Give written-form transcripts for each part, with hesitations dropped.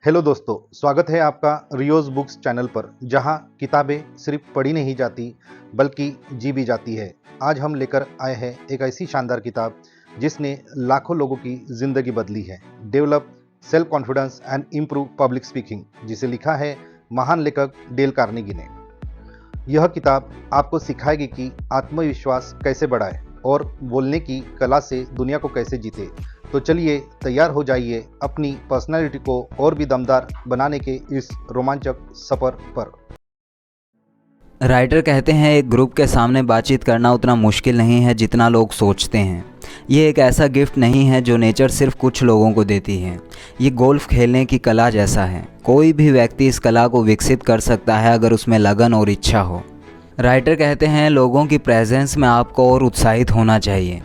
Hello दोस्तों, स्वागत है आपका रियोज बुक्स चैनल पर, जहां किताबें सिर्फ पढ़ी नहीं जाती बल्कि जी भी जाती है। आज हम लेकर आए हैं एक ऐसी शानदार किताब जिसने लाखों लोगों की जिंदगी बदली है। Develop self confidence and improve public speaking, जिसे लिखा है महान लेखक डेल कार्नेगी ने। यह किताब आपको सिखाएगी कि आत्मविश्वास कैसे बढ़ाए और बोलने की कला से दुनिया को कैसे जीते। तो चलिए तैयार हो जाइए अपनी पर्सनालिटी को और भी दमदार बनाने के इस रोमांचक सफर पर। राइटर कहते हैं, एक ग्रुप के सामने बातचीत करना उतना मुश्किल नहीं है जितना लोग सोचते हैं। ये एक ऐसा गिफ्ट नहीं है जो नेचर सिर्फ कुछ लोगों को देती है। ये गोल्फ खेलने की कला जैसा है। कोई भी व्यक्ति इस कला को विकसित कर सकता है अगर उसमें लगन और इच्छा हो। राइटर कहते हैं, लोगों की प्रेजेंस में आपको और उत्साहित होना चाहिए।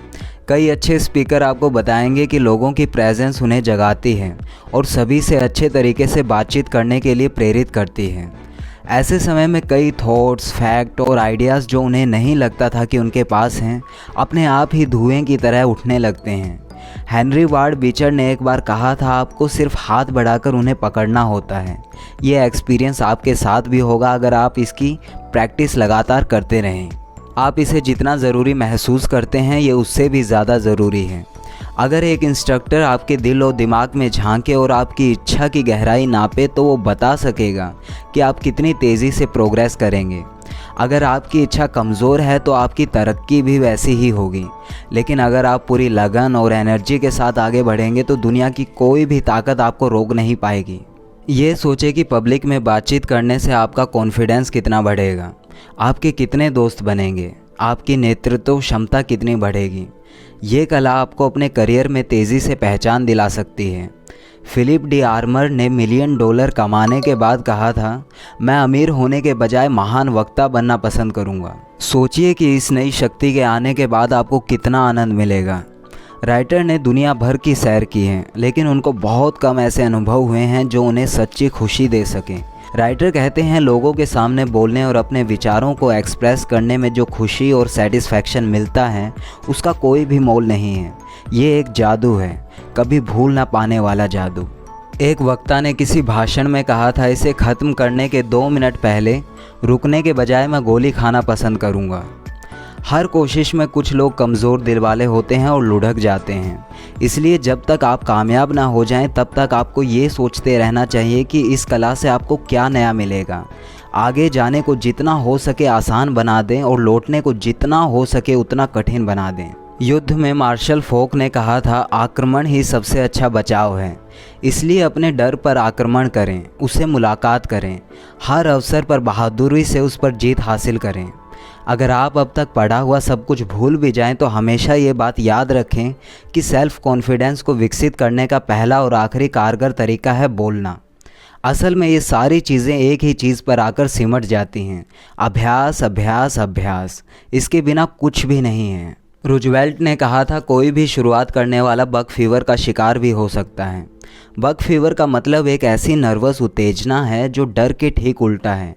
कई अच्छे स्पीकर आपको बताएंगे कि लोगों की प्रेजेंस उन्हें जगाती है और सभी से अच्छे तरीके से बातचीत करने के लिए प्रेरित करती है। ऐसे समय में कई थॉट्स, फैक्ट और आइडियाज़ जो उन्हें नहीं लगता था कि उनके पास हैं, अपने आप ही धुएं की तरह उठने लगते हैं। हेनरी वार्ड बीचर ने एक बार कहा था, आपको सिर्फ हाथ बढ़ाकर उन्हें पकड़ना होता है। ये एक्सपीरियंस आपके साथ भी होगा अगर आप इसकी प्रैक्टिस लगातार करते रहें। आप इसे जितना ज़रूरी महसूस करते हैं, ये उससे भी ज़्यादा ज़रूरी है। अगर एक इंस्ट्रक्टर आपके दिल और दिमाग में झांके और आपकी इच्छा की गहराई नापे, तो वो बता सकेगा कि आप कितनी तेज़ी से प्रोग्रेस करेंगे। अगर आपकी इच्छा कमज़ोर है तो आपकी तरक्की भी वैसी ही होगी। लेकिन अगर आप पूरी लगन और एनर्जी के साथ आगे बढ़ेंगे तो दुनिया की कोई भी ताकत आपको रोक नहीं पाएगी। ये सोचे कि पब्लिक में बातचीत करने से आपका कॉन्फिडेंस कितना बढ़ेगा, आपके कितने दोस्त बनेंगे, आपकी नेतृत्व क्षमता कितनी बढ़ेगी। ये कला आपको अपने करियर में तेज़ी से पहचान दिला सकती है। फिलिप डी आर्मर ने $1 मिलियन कमाने के बाद कहा था, मैं अमीर होने के बजाय महान वक्ता बनना पसंद करूँगा। सोचिए कि इस नई शक्ति के आने के बाद आपको कितना आनंद मिलेगा। राइटर ने दुनिया भर की सैर की है, लेकिन उनको बहुत कम ऐसे अनुभव हुए हैं जो उन्हें सच्ची खुशी दे सकें। राइटर कहते हैं, लोगों के सामने बोलने और अपने विचारों को एक्सप्रेस करने में जो खुशी और सेटिस्फैक्शन मिलता है, उसका कोई भी मोल नहीं है। ये एक जादू है, कभी भूल ना पाने वाला जादू। एक वक्ता ने किसी भाषण में कहा था, इसे ख़त्म करने के 2 मिनट पहले रुकने के बजाय मैं गोली खाना पसंद करूँगा। हर कोशिश में कुछ लोग कमज़ोर दिल वाले होते हैं और लुढ़क जाते हैं। इसलिए जब तक आप कामयाब ना हो जाएं, तब तक आपको ये सोचते रहना चाहिए कि इस कला से आपको क्या नया मिलेगा। आगे जाने को जितना हो सके आसान बना दें और लौटने को जितना हो सके उतना कठिन बना दें। युद्ध में मार्शल फोक ने कहा था, आक्रमण ही सबसे अच्छा बचाव है। इसलिए अपने डर पर आक्रमण करें, उससे मुलाकात करें, हर अवसर पर बहादुरी से उस पर जीत हासिल करें। अगर आप अब तक पढ़ा हुआ सब कुछ भूल भी जाएं, तो हमेशा ये बात याद रखें कि सेल्फ कॉन्फिडेंस को विकसित करने का पहला और आखिरी कारगर तरीका है बोलना। असल में ये सारी चीज़ें एक ही चीज़ पर आकर सिमट जाती हैं, अभ्यास अभ्यास अभ्यास। इसके बिना कुछ भी नहीं है। रूजवेल्ट ने कहा था, कोई भी शुरुआत करने वाला बक फीवर का शिकार भी हो सकता है। बक फीवर का मतलब एक ऐसी नर्वस उत्तेजना है जो डर के ठीक उल्टा है।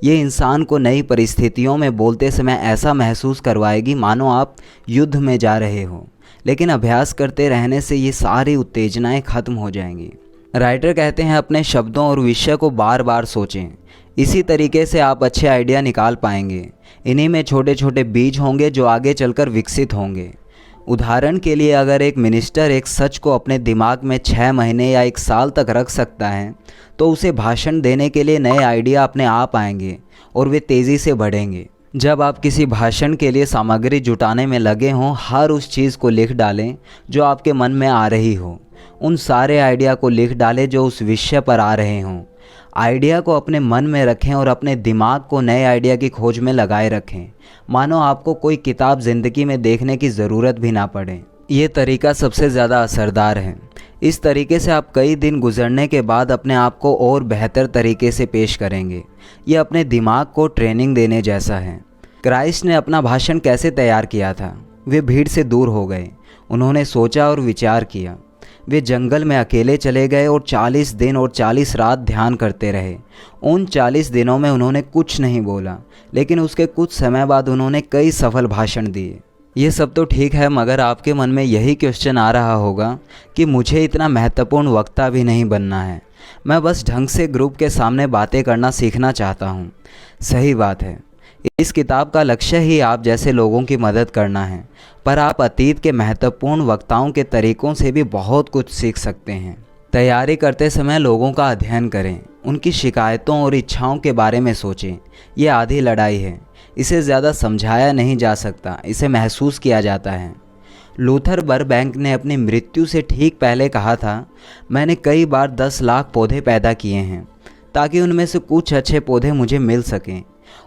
ये इंसान को नई परिस्थितियों में बोलते समय ऐसा महसूस करवाएगी मानो आप युद्ध में जा रहे हो। लेकिन अभ्यास करते रहने से ये सारी उत्तेजनाएं खत्म हो जाएंगी। राइटर कहते हैं, अपने शब्दों और विषय को बार बार सोचें। इसी तरीके से आप अच्छे आइडिया निकाल पाएंगे। इन्हीं में छोटे छोटे बीज होंगे जो आगे चलकर विकसित होंगे। उदाहरण के लिए, अगर एक मिनिस्टर एक सच को अपने दिमाग में 6 महीने या 1 साल तक रख सकता है, तो उसे भाषण देने के लिए नए आइडिया अपने आप आएंगे और वे तेज़ी से बढ़ेंगे। जब आप किसी भाषण के लिए सामग्री जुटाने में लगे हों, हर उस चीज़ को लिख डालें जो आपके मन में आ रही हो। उन सारे आइडिया को लिख डालें जो उस विषय पर आ रहे हों। आइडिया को अपने मन में रखें और अपने दिमाग को नए आइडिया की खोज में लगाए रखें, मानो आपको कोई किताब ज़िंदगी में देखने की ज़रूरत भी ना पड़े। ये तरीका सबसे ज़्यादा असरदार है। इस तरीके से आप कई दिन गुजरने के बाद अपने आप को और बेहतर तरीके से पेश करेंगे। ये अपने दिमाग को ट्रेनिंग देने जैसा है। क्राइस्ट ने अपना भाषण कैसे तैयार किया था? वे भीड़ से दूर हो गए। उन्होंने सोचा और विचार किया। वे जंगल में अकेले चले गए और 40 दिन और 40 रात ध्यान करते रहे। उन 40 दिनों में उन्होंने कुछ नहीं बोला, लेकिन उसके कुछ समय बाद उन्होंने कई सफल भाषण दिए। ये सब तो ठीक है, मगर आपके मन में यही क्वेश्चन आ रहा होगा कि मुझे इतना महत्वपूर्ण वक्ता भी नहीं बनना है, मैं बस ढंग से ग्रुप के सामने बातें करना सीखना चाहता हूँ। सही बात है, इस किताब का लक्ष्य ही आप जैसे लोगों की मदद करना है, पर आप अतीत के महत्वपूर्ण वक्ताओं के तरीकों से भी बहुत कुछ सीख सकते हैं। तैयारी करते समय लोगों का अध्ययन करें, उनकी शिकायतों और इच्छाओं के बारे में सोचें। ये आधी लड़ाई है, इसे ज़्यादा समझाया नहीं जा सकता, इसे महसूस किया जाता है। लूथर बरबैंक ने अपनी मृत्यु से ठीक पहले कहा था, मैंने कई बार 10 लाख पौधे पैदा किए हैं ताकि उनमें से कुछ अच्छे पौधे मुझे मिल सकें,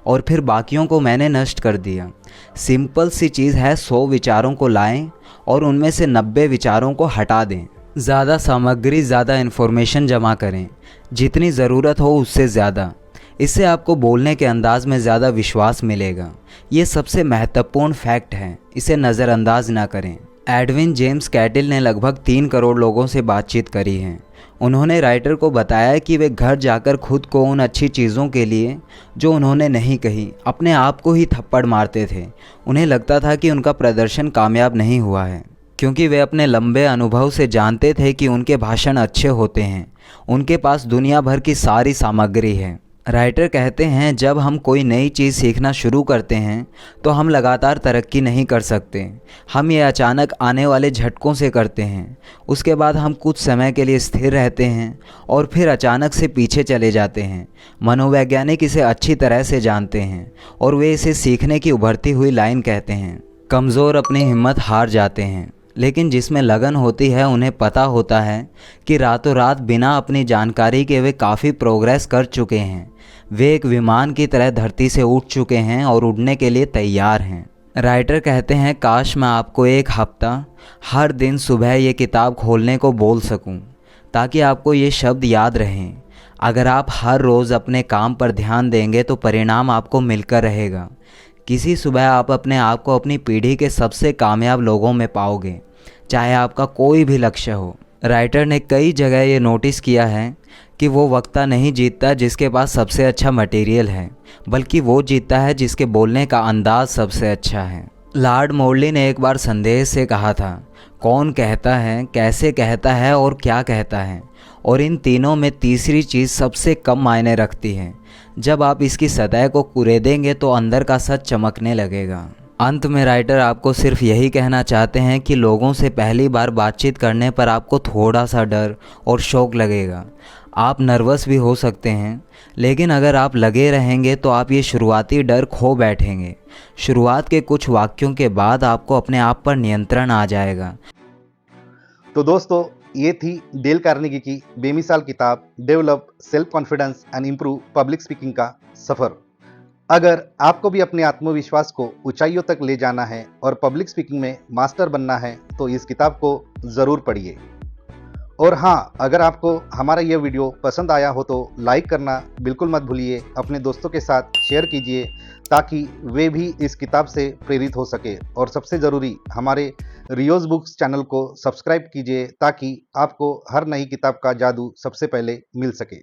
और फिर बाकियों को मैंने नष्ट कर दिया। सिंपल सी चीज़ है, 100 विचारों को लाएं और उनमें से 90 विचारों को हटा दें। ज़्यादा सामग्री, ज़्यादा इन्फॉर्मेशन जमा करें, जितनी ज़रूरत हो उससे ज़्यादा। इससे आपको बोलने के अंदाज में ज़्यादा विश्वास मिलेगा। ये सबसे महत्वपूर्ण फैक्ट है, इसे नज़रअंदाज ना करें। एडविन जेम्स कैटिल ने लगभग 3 करोड़ लोगों से बातचीत करी है। उन्होंने राइटर को बताया कि वे घर जाकर खुद को उन अच्छी चीज़ों के लिए जो उन्होंने नहीं कही, अपने आप को ही थप्पड़ मारते थे। उन्हें लगता था कि उनका प्रदर्शन कामयाब नहीं हुआ है, क्योंकि वे अपने लंबे अनुभव से जानते थे कि उनके भाषण अच्छे होते हैं, उनके पास दुनिया भर की सारी सामग्री है। राइटर कहते हैं, जब हम कोई नई चीज़ सीखना शुरू करते हैं तो हम लगातार तरक्की नहीं कर सकते। हम ये अचानक आने वाले झटकों से करते हैं। उसके बाद हम कुछ समय के लिए स्थिर रहते हैं और फिर अचानक से पीछे चले जाते हैं। मनोवैज्ञानिक इसे अच्छी तरह से जानते हैं और वे इसे सीखने की उभरती हुई लाइन कहते हैं। कमज़ोर अपनी हिम्मत हार जाते हैं, लेकिन जिसमें लगन होती है उन्हें पता होता है कि रातों रात बिना अपनी जानकारी के वे काफ़ी प्रोग्रेस कर चुके हैं। वे एक विमान की तरह धरती से उठ चुके हैं और उड़ने के लिए तैयार हैं। राइटर कहते हैं, काश मैं आपको एक हफ्ता हर दिन सुबह ये किताब खोलने को बोल सकूं, ताकि आपको ये शब्द याद रहें। अगर आप हर रोज़ अपने काम पर ध्यान देंगे तो परिणाम आपको मिलकर रहेगा। किसी सुबह आप अपने आप को अपनी पीढ़ी के सबसे कामयाब लोगों में पाओगे, चाहे आपका कोई भी लक्ष्य हो। राइटर ने कई जगह ये नोटिस किया है कि वो वक्ता नहीं जीतता जिसके पास सबसे अच्छा मटेरियल है, बल्कि वो जीतता है जिसके बोलने का अंदाज सबसे अच्छा है। लॉर्ड मोरली ने एक बार संदेह से कहा था, कौन कहता है, कैसे कहता है और क्या कहता है, और इन तीनों में तीसरी चीज़ सबसे कम मायने रखती है। जब आप इसकी सतह को कुरेदेंगे तो अंदर का सच चमकने लगेगा। अंत में राइटर आपको सिर्फ यही कहना चाहते हैं कि लोगों से पहली बार बातचीत करने पर आपको थोड़ा सा डर और शौक लगेगा। आप नर्वस भी हो सकते हैं, लेकिन अगर आप लगे रहेंगे तो आप ये शुरुआती डर खो बैठेंगे। शुरुआत के कुछ वाक्यों के बाद आपको अपने आप पर नियंत्रण आ जाएगा। तो दोस्तों, ये थी डेल कार्नेगी की बेमिसाल किताब develop self confidence and improve public speaking का सफ़र। अगर आपको भी अपने आत्मविश्वास को ऊंचाइयों तक ले जाना है और पब्लिक स्पीकिंग में मास्टर बनना है तो इस किताब को ज़रूर पढ़िए। और हाँ, अगर आपको हमारा यह वीडियो पसंद आया हो तो लाइक करना बिल्कुल मत भूलिए। अपने दोस्तों के साथ शेयर कीजिए ताकि वे भी इस किताब से प्रेरित हो सके। और सबसे ज़रूरी, हमारे रियोज बुक्स चैनल को सब्सक्राइब कीजिए ताकि आपको हर नई किताब का जादू सबसे पहले मिल सके।